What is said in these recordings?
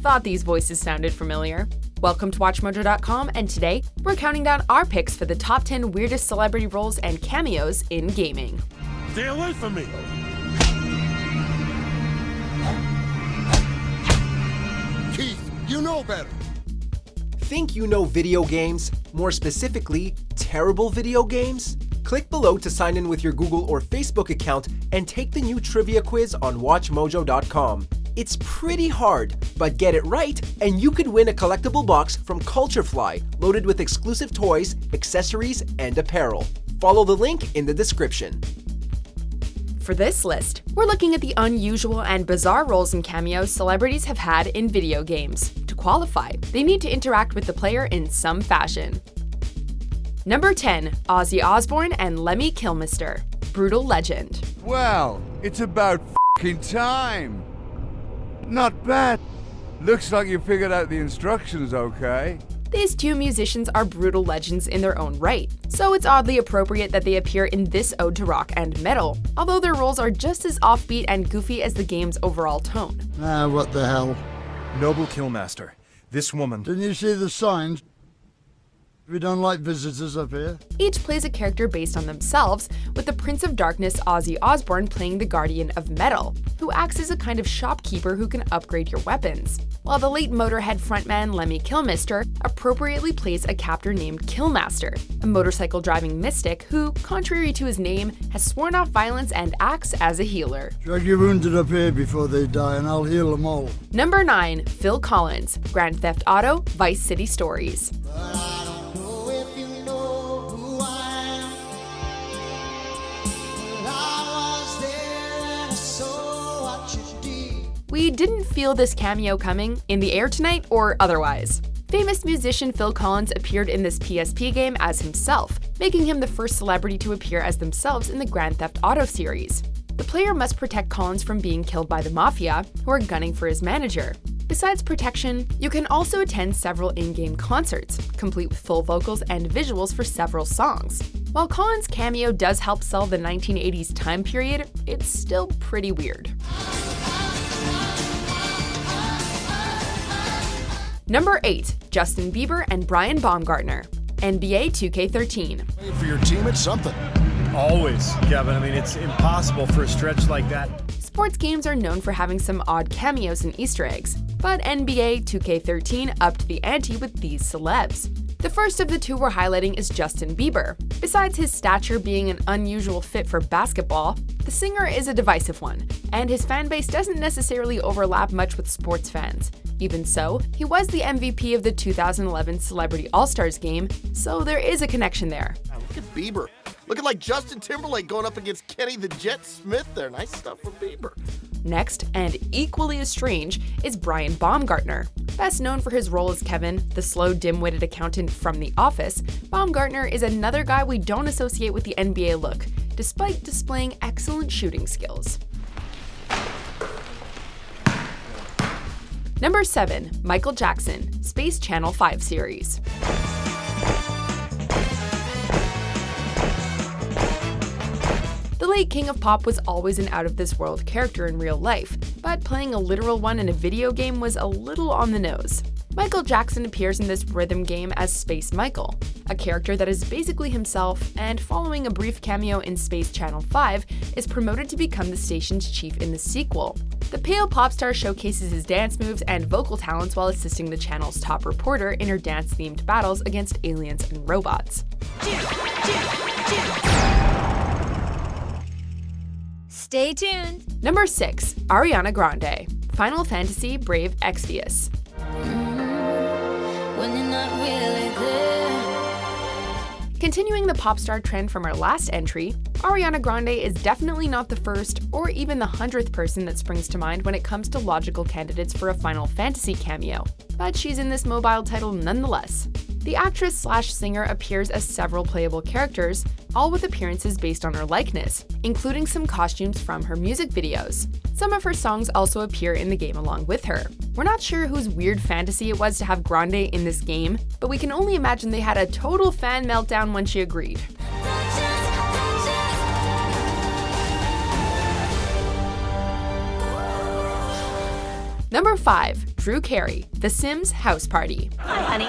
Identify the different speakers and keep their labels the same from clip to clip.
Speaker 1: thought these voices sounded familiar. Welcome to WatchMojo.com, and today we're counting down our picks for the top 10 weirdest celebrity roles and cameos in gaming.
Speaker 2: Stay away from me!
Speaker 3: Keith, you know better.
Speaker 4: Think you know video games? More specifically, terrible video games? Click below to sign in with your Google or Facebook account and take the new trivia quiz on WatchMojo.com. It's pretty hard, but get it right and you could win a collectible box from Culturefly loaded with exclusive toys, accessories, and apparel. Follow the link in the description.
Speaker 1: For this list, we're looking at the unusual and bizarre roles and cameos celebrities have had in video games. To qualify, they need to interact with the player in some fashion. Number 10. Ozzy Osbourne and Lemmy Kilmister. Brutal legend.
Speaker 5: Well, it's about f***ing time. Not bad. Looks like you figured out the instructions okay.
Speaker 1: These two musicians are brutal legends in their own right, so it's oddly appropriate that they appear in this ode to rock and metal, although their roles are just as offbeat and goofy as the game's overall tone.
Speaker 6: What the hell?
Speaker 2: Noble Killmaster, this woman...
Speaker 6: Didn't you see the signs? We don't like visitors up here.
Speaker 1: Each plays a character based on themselves, with the Prince of Darkness Ozzy Osbourne playing the Guardian of Metal, who acts as a kind of shopkeeper who can upgrade your weapons, while the late Motorhead frontman Lemmy Kilmister appropriately plays a captor named Kilmaster, a motorcycle-driving mystic who, contrary to his name, has sworn off violence and acts as a healer.
Speaker 6: Drag your wounded up here before they die and I'll heal them all.
Speaker 1: Number 9. Phil Collins, Grand Theft Auto, Vice City Stories. We didn't feel this cameo coming, in the air tonight or otherwise. Famous musician Phil Collins appeared in this PSP game as himself, making him the first celebrity to appear as themselves in the Grand Theft Auto series. The player must protect Collins from being killed by the Mafia, who are gunning for his manager. Besides protection, you can also attend several in-game concerts, complete with full vocals and visuals for several songs. While Collins' cameo does help sell the 1980s time period, it's still pretty weird. Number 8. Justin Bieber and Brian Baumgartner. NBA 2K13.
Speaker 3: Wait for your team at something.
Speaker 2: Always, Kevin. I mean, it's impossible for a stretch like that.
Speaker 1: Sports games are known for having some odd cameos and Easter eggs, but NBA 2K13 upped the ante with these celebs. The first of the two we're highlighting is Justin Bieber. Besides his stature being an unusual fit for basketball, the singer is a divisive one, and his fanbase doesn't necessarily overlap much with sports fans. Even so, he was the MVP of the 2011 Celebrity All-Stars game, so there is a connection there.
Speaker 3: Look at Bieber. Looking like Justin Timberlake going up against Kenny the Jet Smith there. Nice stuff for Bieber.
Speaker 1: Next, and equally as strange, is Brian Baumgartner. Best known for his role as Kevin, the slow, dim-witted accountant from The Office, Baumgartner is another guy we don't associate with the NBA look, despite displaying excellent shooting skills. Number 7. Michael Jackson, Space Channel 5 series. The late King of Pop was always an out-of-this-world character in real life, but playing a literal one in a video game was a little on the nose. Michael Jackson appears in this rhythm game as Space Michael, a character that is basically himself, and following a brief cameo in Space Channel 5, is promoted to become the station's chief in the sequel. The pale pop star showcases his dance moves and vocal talents while assisting the channel's top reporter in her dance-themed battles against aliens and robots.
Speaker 7: Stay tuned.
Speaker 1: Number 6. Ariana Grande, Final Fantasy Brave Exvius.
Speaker 7: When you're not really there.
Speaker 1: Continuing the pop star trend from our last entry, Ariana Grande is definitely not the first or even the 100th person that springs to mind when it comes to logical candidates for a Final Fantasy cameo, but she's in this mobile title nonetheless. The actress/singer appears as several playable characters, all with appearances based on her likeness, including some costumes from her music videos. Some of her songs also appear in the game along with her. We're not sure whose weird fantasy it was to have Grande in this game, but we can only imagine they had a total fan meltdown when she agreed. Number 5. Drew Carey, The Sims House Party.
Speaker 8: Hi, honey.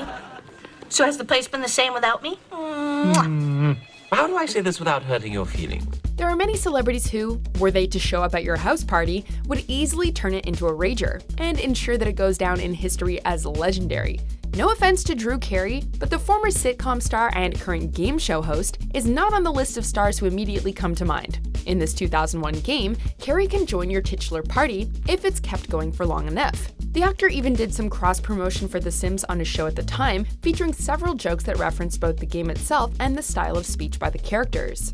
Speaker 8: So has the place been the same without me?
Speaker 9: How do I say this without hurting your feelings?
Speaker 1: There are many celebrities who, were they to show up at your house party, would easily turn it into a rager and ensure that it goes down in history as legendary. No offense to Drew Carey, but the former sitcom star and current game show host is not on the list of stars who immediately come to mind. In this 2001 game, Carey can join your titular party if it's kept going for long enough. The actor even did some cross-promotion for The Sims on his show at the time, featuring several jokes that referenced both the game itself and the style of speech by the characters.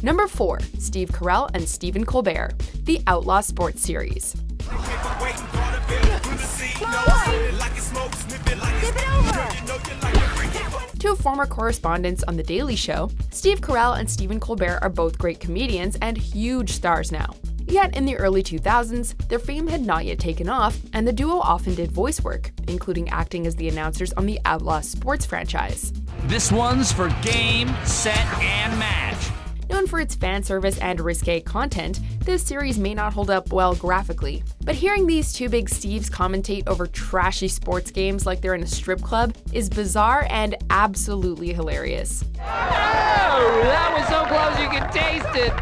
Speaker 1: Number 4. Steve Carell and Stephen Colbert, The Outlaw Sports Series. Two former correspondents on The Daily Show, Steve Carell and Stephen Colbert are both great comedians and huge stars now. Yet in the early 2000s, their fame had not yet taken off, and the duo often did voice work, including acting as the announcers on the Outlaw Sports franchise.
Speaker 10: This one's for game, set, and match.
Speaker 1: Known for its fan service and risque content, this series may not hold up well graphically. But hearing these two big Steves commentate over trashy sports games like they're in a strip club is bizarre and absolutely hilarious.
Speaker 10: Oh, that was so close you could taste it.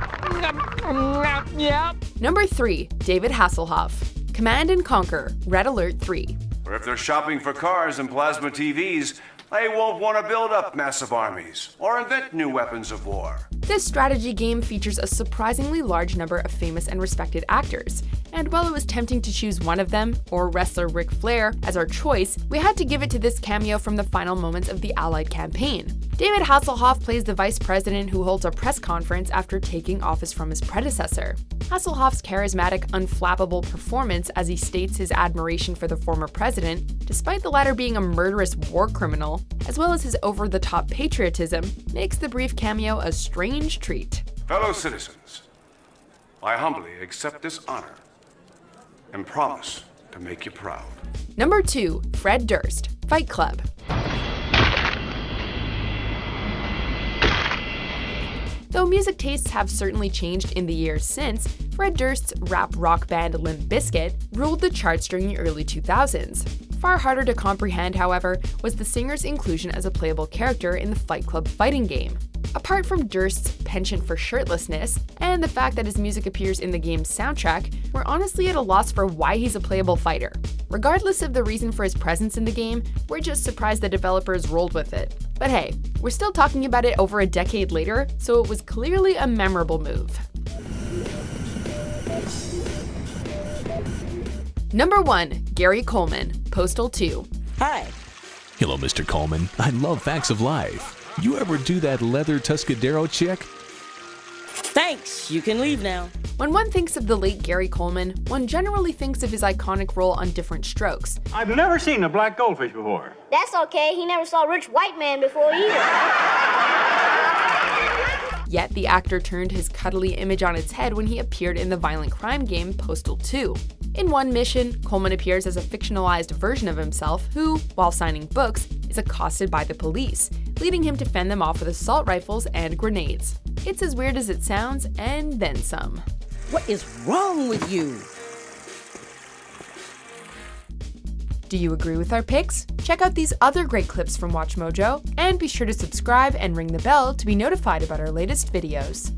Speaker 10: Yep.
Speaker 1: Number 3. David Hasselhoff, Command and Conquer, Red Alert 3.
Speaker 11: Or if they're shopping for cars and plasma TVs, they won't want to build up massive armies or invent new weapons of war.
Speaker 1: This strategy game features a surprisingly large number of famous and respected actors, and while it was tempting to choose one of them, or wrestler Ric Flair, as our choice, we had to give it to this cameo from the final moments of the Allied campaign. David Hasselhoff plays the vice president who holds a press conference after taking office from his predecessor. Hasselhoff's charismatic, unflappable performance as he states his admiration for the former president, despite the latter being a murderous war criminal, as well as his over-the-top patriotism, makes the brief cameo a strange treat.
Speaker 11: Fellow citizens, I humbly accept this honor and promise to make you proud.
Speaker 1: Number 2. Fred Durst, Fight Club. Though music tastes have certainly changed in the years since, Fred Durst's rap rock band Limp Bizkit ruled the charts during the early 2000s. Far harder to comprehend, however, was the singer's inclusion as a playable character in the Fight Club fighting game. Apart from Durst's penchant for shirtlessness, and the fact that his music appears in the game's soundtrack, we're honestly at a loss for why he's a playable fighter. Regardless of the reason for his presence in the game, we're just surprised the developers rolled with it. But hey, we're still talking about it over a decade later, so it was clearly a memorable move. Number 1. Gary Coleman, Postal 2.
Speaker 8: Hi.
Speaker 12: Hello, Mr. Coleman. I love facts of life. You ever do that leather Tuscadero chick?
Speaker 8: Thanks. You can leave now.
Speaker 1: When one thinks of the late Gary Coleman, one generally thinks of his iconic role on Different Strokes.
Speaker 13: I've never seen a black goldfish before.
Speaker 14: That's okay. He never saw a rich white man before either.
Speaker 1: Yet the actor turned his cuddly image on its head when he appeared in the violent crime game Postal 2. In one mission, Coleman appears as a fictionalized version of himself who, while signing books, is accosted by the police, leading him to fend them off with assault rifles and grenades. It's as weird as it sounds, and then some.
Speaker 8: What is wrong with you?
Speaker 1: Do you agree with our picks? Check out these other great clips from WatchMojo, and be sure to subscribe and ring the bell to be notified about our latest videos.